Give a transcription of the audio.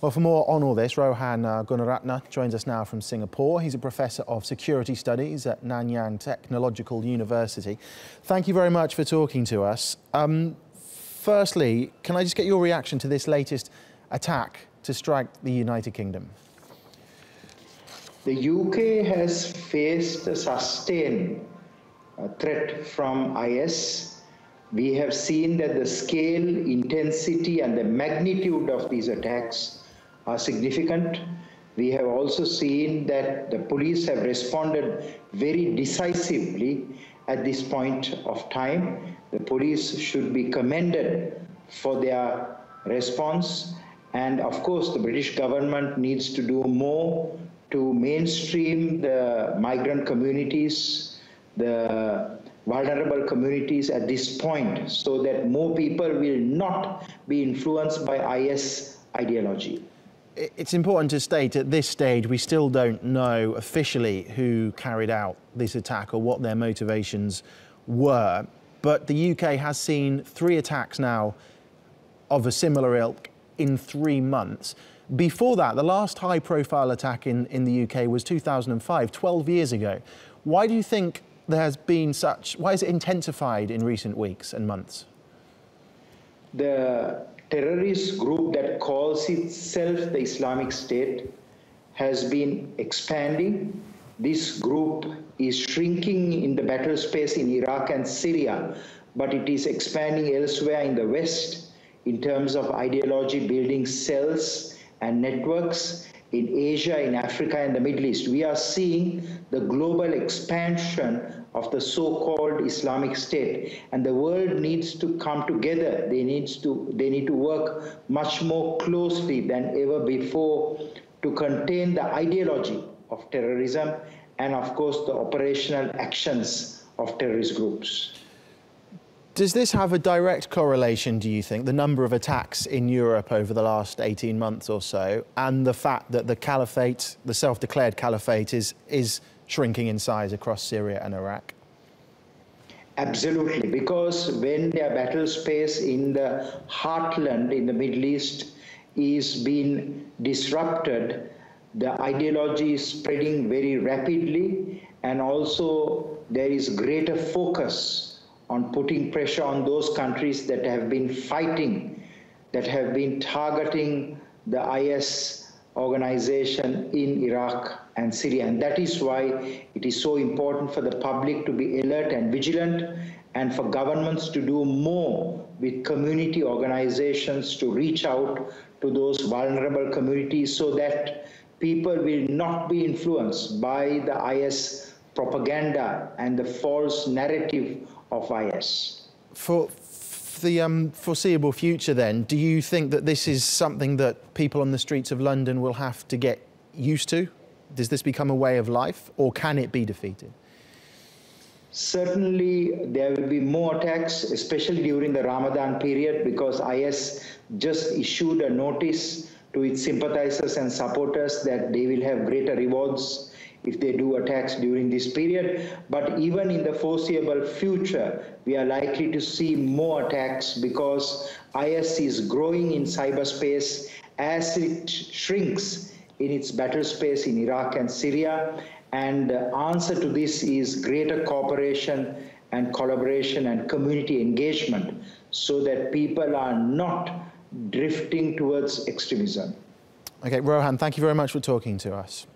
Well, for more on all this, Rohan Gunaratna joins us now from Singapore. He's a professor of security studies at Nanyang Technological University. Thank you very much for talking to us. Firstly, can I just get your reaction to this latest attack to strike the United Kingdom? The UK has faced a sustained threat from IS. We have seen that the scale, intensity and the magnitude of these attacks are significant. We have also seen that the police have responded very decisively at this point of time. The police should be commended for their response. And of course, the British government needs to do more to mainstream the migrant communities, the vulnerable communities at this point, so that more people will not be influenced by IS ideology. It's important to state at this stage we still don't know officially who carried out this attack or what their motivations were, but the UK has seen 3 attacks now of a similar ilk in 3 months. Before that, the last high-profile attack in the UK was 2005, 12 years ago. Why do you think there has been why has it intensified in recent weeks and months? The terrorist group that calls itself the Islamic State has been expanding. This group is shrinking in the battle space in Iraq and Syria, but it is expanding elsewhere in the West in terms of ideology, building cells and networks in Asia, in Africa and the Middle East. We are seeing the global expansion of the so-called Islamic State, and the world needs to come together. They need to work much more closely than ever before to contain the ideology of terrorism and of course the operational actions of terrorist groups. Does this have a direct correlation, do you think, the number of attacks in Europe over the last 18 months or so, and the fact that the caliphate, the self-declared caliphate, is shrinking in size across Syria and Iraq? Absolutely, because when their battle space in the heartland in the Middle East is being disrupted, the ideology is spreading very rapidly, and also there is greater focus on putting pressure on those countries that have been fighting, that have been targeting the IS organization in Iraq and Syria. And that is why it is so important for the public to be alert and vigilant, and for governments to do more with community organizations to reach out to those vulnerable communities so that people will not be influenced by the IS propaganda and the false narrative of IS. For the foreseeable future then, do you think that this is something that people on the streets of London will have to get used to? Does this become a way of life, or can it be defeated? Certainly there will be more attacks, especially during the Ramadan period, because IS just issued a notice to its sympathizers and supporters that they will have greater rewards if they do attacks during this period. But even in the foreseeable future, we are likely to see more attacks because IS is growing in cyberspace as it shrinks in its battle space in Iraq and Syria. And the answer to this is greater cooperation and collaboration and community engagement so that people are not drifting towards extremism. Okay, Rohan, thank you very much for talking to us.